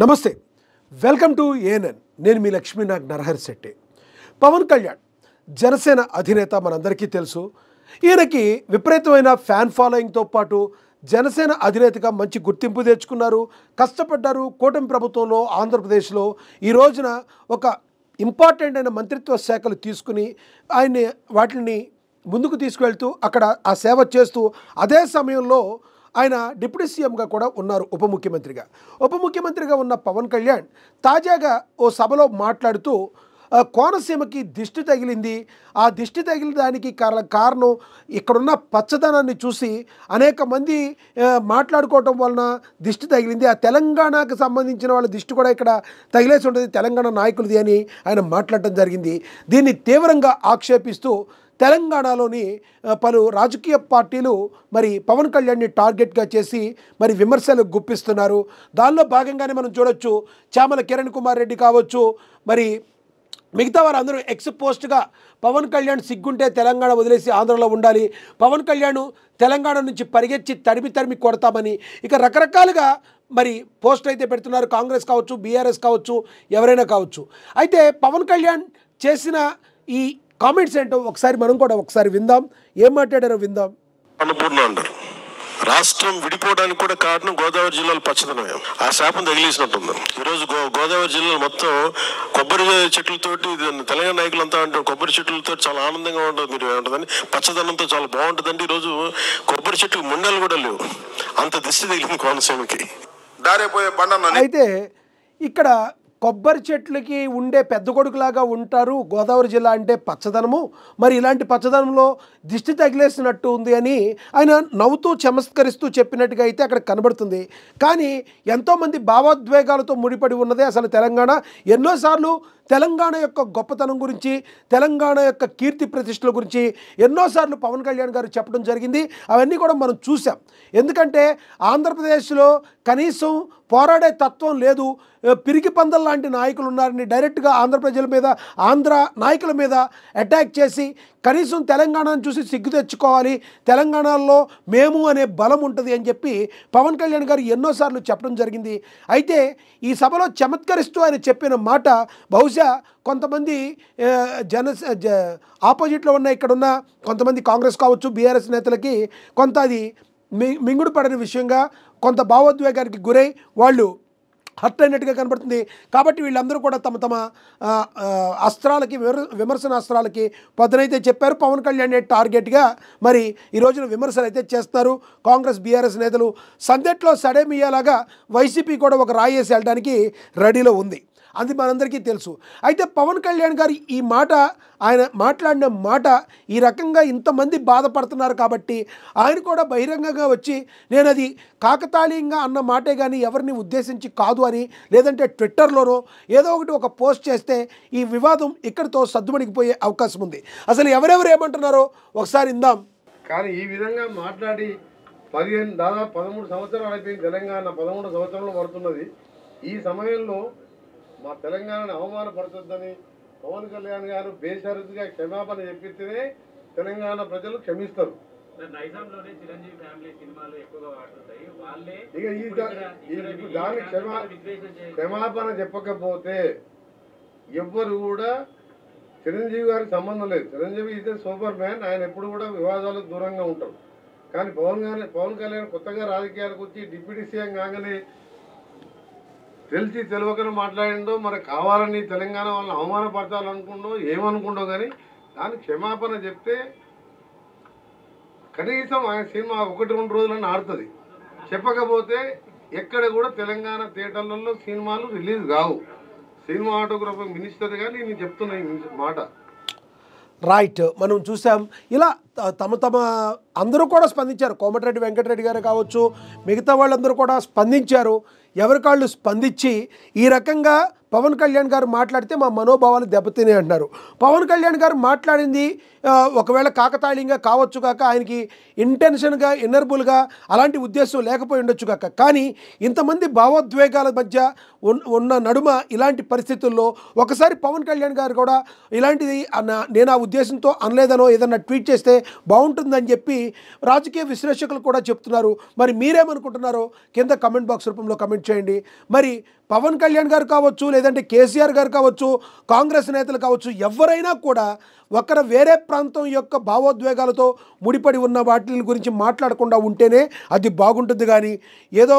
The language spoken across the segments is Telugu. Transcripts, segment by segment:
నమస్తే, వెల్కమ్ టు ఏఎన్ఎన్. నేను మీ లక్ష్మీనాగ్ నరహరి శెట్టి. పవన్ కళ్యాణ్ జనసేన అధినేత మనందరికీ తెలుసు. ఈయనకి విపరీతమైన ఫ్యాన్ ఫాలోయింగ్తో పాటు జనసేన అధినేతగా మంచి గుర్తింపు తెచ్చుకున్నారు, కష్టపడ్డారు. కూటమి ప్రభుత్వంలో ఆంధ్రప్రదేశ్లో ఈ రోజున ఒక ఇంపార్టెంట్ అయిన మంత్రిత్వ శాఖలు తీసుకుని ఆయన్ని వాటిని ముందుకు తీసుకువెళ్తూ అక్కడ ఆ సేవ చేస్తూ అదే సమయంలో ఆయన డిప్యూటీ సీఎంగా కూడా ఉన్నారు, ఉప ముఖ్యమంత్రిగా ఉన్న పవన్ కళ్యాణ్ తాజాగా ఓ సభలో మాట్లాడుతూ కోనసీమకి దిష్టి తగిలింది, ఆ దిష్టి తగిలిన దానికి కారణం ఇక్కడున్న పచ్చదనాన్ని చూసి అనేక మంది మాట్లాడుకోవటం వలన దిష్టి తగిలింది, ఆ తెలంగాణకు సంబంధించిన వాళ్ళ దిష్టి కూడా ఇక్కడ తగిలేసి ఉంటుంది, తెలంగాణ నాయకులది అని ఆయన మాట్లాడటం జరిగింది. దీన్ని తీవ్రంగా ఆక్షేపిస్తూ తెలంగాణలోని పలు రాజకీయ పార్టీలు మరి పవన్ కళ్యాణ్ని టార్గెట్గా చేసి మరి విమర్శలు గుప్పిస్తున్నారు. దానిలో భాగంగానే మనం చూడొచ్చు, చామల కిరణ్ కుమార్ రెడ్డి కావచ్చు, మరి మిగతా వారందరూ ఎక్స్ పోస్ట్గా పవన్ కళ్యాణ్ సిగ్గుంటే తెలంగాణ వదిలేసి ఆంధ్రలో ఉండాలి, పవన్ కళ్యాణ్ తెలంగాణ నుంచి పరిగెత్తి తరిమి కొడతామని ఇక రకరకాలుగా మరి పోస్ట్ అయితే పెడుతున్నారు. కాంగ్రెస్ కావచ్చు, బీఆర్ఎస్ కావచ్చు, ఎవరైనా కావచ్చు. అయితే పవన్ కళ్యాణ్ చేసిన ఈ కామెంట్స్ ఏంటో మనం కూడా ఒకసారి విందాం. ఏం మాట్లాడారో విందాం. అన్నపూర్ణ అంటారు. రాష్ట్రం విడిపోవడానికి కూడా కారణం గోదావరి జిల్లాలో పచ్చదనమే. ఆ శాపం తగిలేసినట్టుంది. ఈరోజు గోదావరి జిల్లాలో మొత్తం కొబ్బరి చెట్లతోటి, తెలంగాణ నాయకులంతా అంటారు కొబ్బరి చెట్లతో చాలా ఆనందంగా ఉంటుంది, మీరు ఏమంటుందని పచ్చదనంతో చాలా బాగుంటుందండి. ఈరోజు కొబ్బరి చెట్లు ముండలు కూడా లేవు, అంత దిష్టి తగిలింది కోనసీమకి. దారిపోయే బండ. అయితే ఇక్కడ కొబ్బరి చెట్లకి ఉండే పెద్ద కొడుకులాగా ఉంటారు గోదావరి జిల్లా అంటే పచ్చదనము, మరి ఇలాంటి పచ్చదనంలో దిష్టి తగిలేసినట్టు ఉంది అని ఆయన నవ్వుతూ చమత్కరిస్తూ చెప్పినట్టుగా అయితే అక్కడ కనబడుతుంది. కానీ ఎంతోమంది భావోద్వేగాలతో ముడిపడి ఉన్నదే అసలు తెలంగాణ. ఎన్నోసార్లు తెలంగాణ యొక్క గొప్పతనం గురించి, తెలంగాణ యొక్క కీర్తి ప్రతిష్టల గురించి ఎన్నోసార్లు పవన్ కళ్యాణ్ గారు చెప్పడం జరిగింది. అవన్నీ కూడా మనం చూసాం. ఎందుకంటే ఆంధ్రప్రదేశ్లో కనీసం పోరాడే తత్వం లేదు, పిరికి పందల్ లాంటి నాయకులు ఉన్నారని డైరెక్ట్గా ఆంధ్ర ప్రజల మీద, ఆంధ్ర నాయకుల మీద అటాక్ చేసి కనీసం తెలంగాణను చూసి సిగ్గు తెచ్చుకోవాలి, తెలంగాణలో మేము అనే బలం ఉంటుంది అని చెప్పి పవన్ కళ్యాణ్ గారు ఎన్నోసార్లు చెప్పడం జరిగింది. అయితే ఈ సభలో చమత్కరిస్తూ ఆయన చెప్పిన మాట బహుశా కొంతమంది ఆపోజిట్లో ఉన్న ఇక్కడున్న కొంతమంది కాంగ్రెస్ కావచ్చు, బీఆర్ఎస్ నేతలకి కొంత అది మింగుడు పడని విషయంగా, కొంత భావోద్వేగానికి గురై వాళ్ళు హర్ట్ అయినట్టుగా కనబడుతుంది. కాబట్టి వీళ్ళందరూ కూడా తమ తమ అస్త్రాలకి, విమర్శన అస్త్రాలకి పొద్దునైతే చెప్పారు. పవన్ కళ్యాణ్ టార్గెట్గా మరి ఈ రోజున విమర్శలు అయితే చేస్తున్నారు. కాంగ్రెస్ బీఆర్ఎస్ నేతలు సందెట్లో సడేమియాలాగా వైసీపీ కూడా ఒక రాయేసి వెళ్ళడానికి రెడీలో ఉంది, అది మనందరికీ తెలుసు. అయితే పవన్ కళ్యాణ్ గారు ఈ మాట, ఆయన మాట్లాడిన మాట ఈ రకంగా ఇంతమంది బాధపడుతున్నారు కాబట్టి ఆయన కూడా బహిరంగంగా వచ్చి నేను అది కాకతాళీయంగా అన్న మాటే కానీ ఎవరిని ఉద్దేశించి కాదు అని, లేదంటే ట్విట్టర్లోనో ఏదో ఒకటి ఒక పోస్ట్ చేస్తే ఈ వివాదం ఇక్కడితో సద్దుమణిగిపోయే అవకాశం ఉంది. అసలు ఎవరెవరు ఏమంటున్నారో ఒకసారి ఇందాం. కానీ ఈ విధంగా మాట్లాడి దాదాపు 13 సంవత్సరాలు అయిపోయింది. తెలంగాణ 13 సంవత్సరాలు పడుతున్నది. ఈ సమయంలో మా తెలంగాణను అవమానపడుతుందని పవన్ కళ్యాణ్ గారు బేషరతుగా క్షమాపణ చెప్పితేనే తెలంగాణ ప్రజలు క్షమిస్తారు. దానికి క్షమాపణ చెప్పకపోతే ఎవ్వరు కూడా, చిరంజీవి గారికి సంబంధం లేదు. చిరంజీవి ఇదే సూపర్ మ్యాన్, ఆయన ఎప్పుడు కూడా వివాదాలకు దూరంగా ఉంటారు. కానీ పవన్ కళ్యాణ్ కొత్తగా రాజకీయాలకు వచ్చి డిప్యూటీ సీఎం కాగానే తెలిసి తెలియకనే మాట్లాడిండో, మరి కావాలని తెలంగాణ వాళ్ళని అవమానపరచాలనుకుండో ఏమనుకుండో, కానీ దానికి క్షమాపణ చెప్తే కనీసం ఆయన సినిమా 1-2 రోజులని ఆడుతుంది. చెప్పకపోతే ఎక్కడ కూడా తెలంగాణ థియేటర్లలో సినిమాలు రిలీజ్ కావు. సినిమాటోగ్రఫీ మినిస్టర్ కానీ నేను చెప్తున్నా ఈ మాట. రైట్, మనం చూసాం ఇలా తమ అందరూ కూడా స్పందించారు. కోమటిరెడ్డి వెంకటరెడ్డి గారు కావచ్చు, మిగతా వాళ్ళందరూ కూడా స్పందించారు. ఎవరికాళ్ళు స్పందించి ఈ రకంగా పవన్ కళ్యాణ్ గారు మాట్లాడితే మా మనోభావాలు దెబ్బతినే అంటున్నారు. పవన్ కళ్యాణ్ గారు మాట్లాడింది ఒకవేళ కాకతాళీయంగా కావచ్చు కాక, ఆయనకి ఇంటెన్షన్గా ఇన్నర్బుల్గా అలాంటి ఉద్దేశం లేకపోయి ఉండొచ్చు కాక, కానీ ఇంతమంది భావోద్వేగాల మధ్య ఉన్న నడుమ ఇలాంటి పరిస్థితుల్లో ఒకసారి పవన్ కళ్యాణ్ గారు కూడా ఇలాంటిది నేను ఆ ఉద్దేశంతో అనలేదనో ఏదన్నా ట్వీట్ చేస్తే బాగుంటుందని చెప్పి రాజకీయ విశ్లేషకులు కూడా చెప్తున్నారు. మరి మీరేమనుకుంటున్నారో కింద కమెంట్ బాక్స్ రూపంలో కమెంట్ చేయండి. మరి పవన్ కళ్యాణ్ గారు కావచ్చు, లేదంటే కేసీఆర్ గారు కావచ్చు, కాంగ్రెస్ నేతలు కావచ్చు, ఎవరైనా కూడా వేరే ప్రాంతం యొక్క భావోద్వేగాలతో ముడిపడి ఉన్న వాటి గురించి మాట్లాడకుండా ఉంటేనే అది బాగుంటుంది. కానీ ఏదో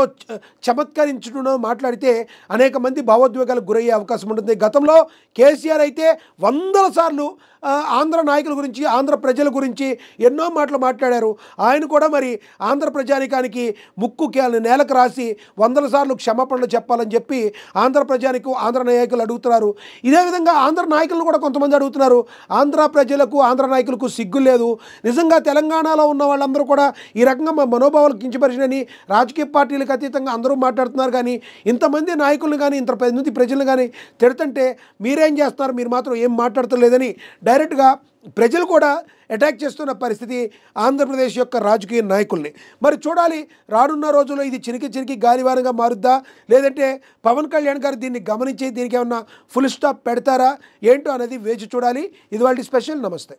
చమత్కరించడం మాట్లాడితే అనేక మంది భావోద్వేగాలకు గురయ్యే అవకాశం ఉంటుంది. గతంలో కేసీఆర్ అయితే వందల సార్లు ఆంధ్ర నాయకుల గురించి, ఆంధ్ర ప్రజల గురించి ఎన్నో మాటలు మాట్లాడారు. ఆయన కూడా మరి ఆంధ్ర ప్రజానికానికి ముక్కు నేలకు రాసి వందల సార్లు క్షమాపణలు చెప్పాలని చెప్పి ఆంధ్ర ప్రజానికి ఆంధ్ర నాయకులు అడుగుతున్నారు. ఇదే విధంగా ఆంధ్ర నాయకులను కూడా కొంతమంది అడుగుతున్నారు. ఆంధ్ర ప్రజలకు, ఆంధ్ర నాయకులకు సిగ్గు లేదు. నిజంగా తెలంగాణలో ఉన్న వాళ్ళందరూ కూడా ఈ రకంగా మా మనోభావాలు కించపరిచినని రాజకీయ పార్టీలకు అతీతంగా అందరూ మాట్లాడుతున్నారు. కానీ ఇంతమంది నాయకులను కానీ ఇంతమంది ప్రజలను కానీ తిడుతుంటే మీరేం చేస్తున్నారు, మీరు మాత్రం ఏం మాట్లాడతలేదని డైరెక్ట్గా ప్రజలు కూడా అటాక్ చేస్తున్న పరిస్థితి ఆంధ్రప్రదేశ్ యొక్క రాజకీయ నాయకుల్ని. మరి చూడాలి రానున్న రోజుల్లో ఇది చినికి గాలివారంగా మారుద్దా, లేదంటే పవన్ కళ్యాణ్ గారు దీన్ని గమనించి దీనికి ఏమన్నా ఫుల్ స్టాప్ పెడతారా ఏంటో అనేది వేచి చూడాలి. ఇది వాళ్ళ స్పెషల్. నమస్తే.